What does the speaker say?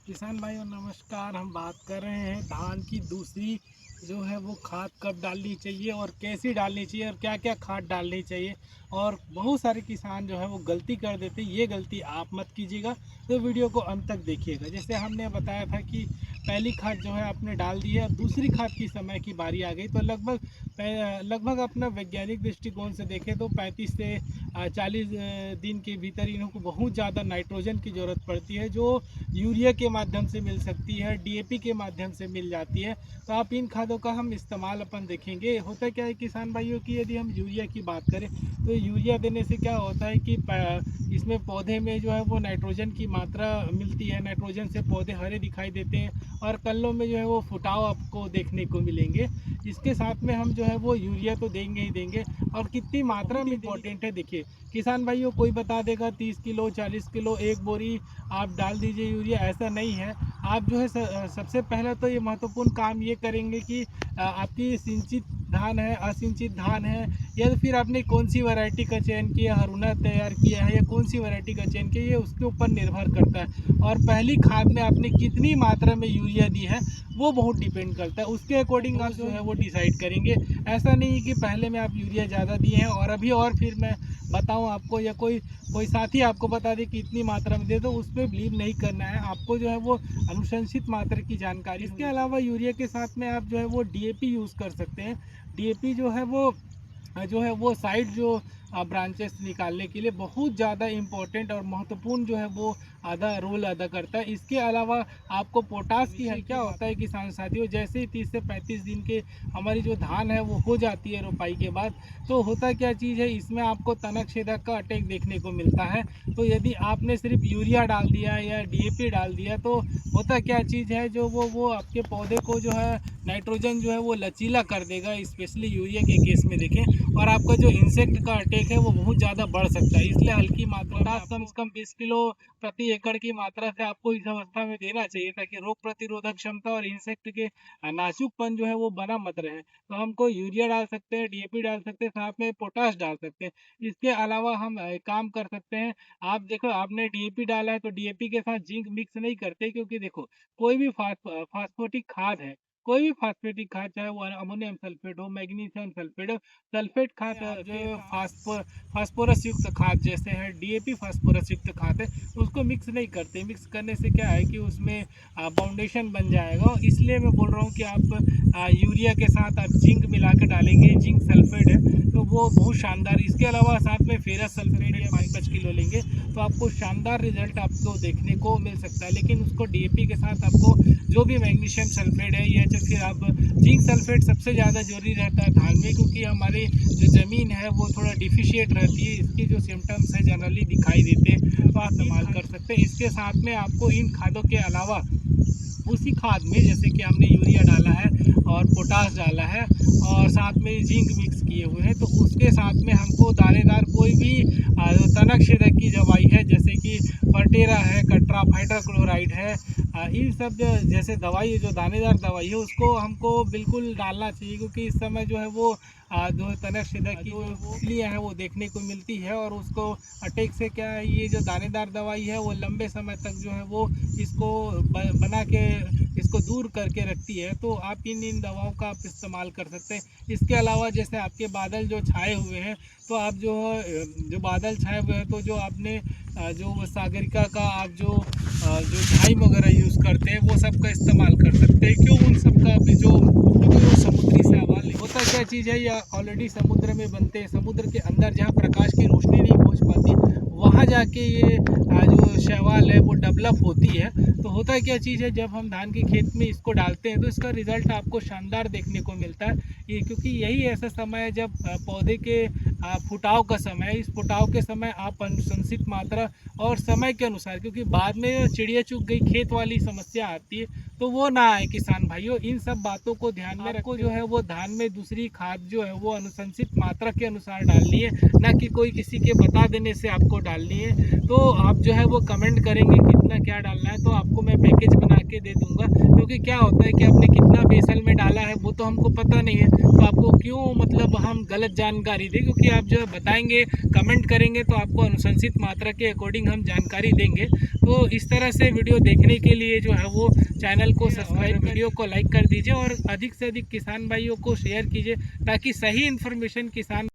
किसान भाइयों नमस्कार। हम बात कर रहे हैं धान की दूसरी जो है वो खाद कब डालनी चाहिए और कैसी डालनी चाहिए और क्या क्या खाद डालनी चाहिए। और बहुत सारे किसान जो है वो गलती कर देते हैं, ये गलती आप मत कीजिएगा। तो वीडियो को अंत तक देखिएगा। जैसे हमने बताया था कि पहली खाद जो है आपने डाल दी है और दूसरी खाद की समय की बारी आ गई, तो लगभग अपना वैज्ञानिक दृष्टिकोण से देखें तो 35 से 40 दिन के भीतर इन्हों को बहुत ज़्यादा नाइट्रोजन की ज़रूरत पड़ती है, जो यूरिया के माध्यम से मिल सकती है, डीएपी के माध्यम से मिल जाती है। तो आप इन खादों का हम इस्तेमाल अपन देखेंगे। होता क्या है किसान भाइयों की, यदि हम यूरिया की बात करें तो यूरिया देने से क्या होता है कि इसमें पौधे में जो है वो नाइट्रोजन की मात्रा मिलती है। नाइट्रोजन से पौधे हरे दिखाई देते हैं और कल्लों में जो है वो फुटाव आपको देखने को मिलेंगे। इसके साथ में हम जो है वो यूरिया तो देंगे ही देंगे, और कितनी मात्रा में इम्पोर्टेंट है। देखिए किसान भाइयों, कोई बता देगा 30 किलो 40 किलो एक बोरी आप डाल दीजिए यूरिया, ऐसा नहीं है। आप जो है सबसे पहले तो ये महत्वपूर्ण काम ये करेंगे कि आपकी सिंचित धान है, असिंचित धान है, या फिर आपने कौन सी वैरायटी का चयन किया, हरुना तैयार किया है या कौन सी वैरायटी का चयन किया, ये उसके ऊपर निर्भर करता है। और पहली खाद में आपने कितनी मात्रा में यूरिया दी है वो बहुत डिपेंड करता है। उसके अकॉर्डिंग आप जो है वो डिसाइड करेंगे। ऐसा नहीं है कि पहले में आप यूरिया ज़्यादा दिए हैं और अभी और फिर मैं बताऊं आपको, या कोई कोई साथी आपको बता दे कि इतनी मात्रा में दे, तो उस पर बिलीव नहीं करना है आपको। जो है वो अनुशंसित मात्रा की जानकारी। इसके अलावा यूरिया के साथ में आप जो है वो डीएपी यूज़ कर सकते हैं। डीएपी जो है वो साइड जो ब्रांचेस निकालने के लिए बहुत ज़्यादा इम्पोर्टेंट और महत्वपूर्ण जो है वो आधा रोल अदा करता है। इसके अलावा आपको पोटास की है। क्या होता है किसान साथियों, जैसे ही 30 से 35 दिन के हमारी जो धान है वो हो जाती है रोपाई के बाद, तो होता क्या चीज़ है, इसमें आपको तनक छेदक का अटैक देखने को मिलता है। तो यदि आपने सिर्फ यूरिया डाल दिया या डीएपी डाल दिया, तो होता क्या चीज़ है, जो वो आपके पौधे को जो है नाइट्रोजन जो है वो लचीला कर देगा, स्पेशली यूरिया के केस में देखें। और आपका जो इंसेक्ट का अटैक है वो बहुत ज़्यादा बढ़ सकता है। इसलिए हल्की मात्रा कम से कम 20 किलो प्रति एकड़ की मात्रा से आपको इस अवस्था में देना चाहिए, ताकि रोग प्रतिरोधक क्षमता और इंसेक्ट के नाजुकपन जो है वो बना मत रहे। तो हमको यूरिया डाल सकते हैं, डीएपी डाल सकते हैं, साथ में पोटाश डाल सकते हैं। इसके अलावा हम काम कर सकते हैं। आप देखो, आपने डीएपी डाला है तो डीएपी के साथ जिंक मिक्स नहीं करते, क्योंकि देखो कोई भी फास्फोटिक खाद है, कोई भी फास्फेटिक खाद, चाहे वो अमोनियम सल्फेट हो, मैग्नीशियम सल्फेट हो, सल्फेट खाद जो फास्फोरस युक्त खाद जैसे है डीएपी फास्फोरस युक्त खाद है, उसको मिक्स नहीं करते। मिक्स करने से क्या है कि उसमें बाउंडेशन बन जाएगा। इसलिए मैं बोल रहा हूँ कि आप यूरिया के साथ आप जिंक मिला के डालेंगे, जिंक सल्फेट है तो वो बहुत शानदार। इसके अलावा साथ में फेरस सल्फेट या 5 किलो लेंगे तो आपको शानदार रिजल्ट आपको देखने को मिल सकता है। लेकिन उसको डीएपी के साथ आपको जो भी मैग्नीशियम सल्फेट है या तो फिर आप जिंक सल्फेट सबसे ज़्यादा जरूरी रहता है धान में, क्योंकि हमारी जो ज़मीन है वो थोड़ा डिफिशिएट रहती है। इसकी जो सिम्टम्स है जनरली दिखाई देते हैं, तो आप इस्तेमाल कर सकते हैं। इसके साथ में आपको इन खादों के अलावा उसी खाद में, जैसे कि हमने यूरिया डाला है और पोटास डाला है और साथ में जिंक मिक्स किए हुए हैं, तो उसके साथ में हमको दानेदार कोई भी तनक छेदक की दवाई है, जैसे कि फर्टेरा है, कट्राफ हाइड्रोक्लोराइड है, इन सब जैसे दवाई जो दानेदार दवाई है उसको हमको बिल्कुल डालना चाहिए, क्योंकि इस समय जो है वो जो तनक छेदक की जो तितलियाँ हैं वो देखने को मिलती है। और उसको अटैक से क्या है, ये जो दानेदार दवाई है वो लंबे समय तक जो है वो इसको बना के इसको दूर करके रखती है। तो आप इन दवाओं का आप इस्तेमाल कर सकते हैं। इसके अलावा जैसे आपके बादल जो छाए हुए हैं, तो आप जो बादल छाए हुए हैं, तो जो आपने जो सागरिका का आप जो झाइम वगैरह यूज़ करते हैं वो सब का इस्तेमाल कर सकते हैं। क्यों उन सब का भी जो, क्योंकि वो समुद्री शैवाल होता क्या चीज़ है, या ऑलरेडी समुद्र में बनते हैं। समुद्र के अंदर जहाँ प्रकाश की रोशनी नहीं पहुँच पाती, वहाँ जाके ये जो शैवाल है वो डेवलप होती है। तो होता क्या चीज़ है, जब हम धान के खेत में इसको डालते हैं तो इसका रिजल्ट आपको शानदार देखने को मिलता है। ये क्योंकि यही ऐसा समय है जब पौधे के फुटाव का समय है। इस फुटाव के समय आप अनुशंसित मात्रा और समय के अनुसार, क्योंकि बाद में चिड़िया चुग गई खेत वाली समस्या आती है, तो वो ना आए किसान भाइयों। इन सब बातों को ध्यान में रखो, जो है वो धान में दूसरी खाद जो है वो अनुशंसित मात्रा के अनुसार डालनी है, ना कि कोई किसी के बता देने से आपको डालनी है। तो आप जो है वो कमेंट करेंगे कितना क्या डालना है, तो आपको मैं पैकेज बना के दे दूंगा। क्योंकि क्या होता है कि आपने कितना बेसल में डाला है वो तो हमको पता नहीं है, तो आपको क्यों मतलब हम गलत जानकारी दें, क्योंकि भी आप जो है बताएंगे, कमेंट करेंगे तो आपको अनुशंसित मात्रा के अकॉर्डिंग हम जानकारी देंगे। तो इस तरह से वीडियो देखने के लिए जो है वो चैनल को सब्सक्राइब, वीडियो को लाइक कर दीजिए और अधिक से अधिक किसान भाइयों को शेयर कीजिए ताकि सही इन्फॉर्मेशन किसान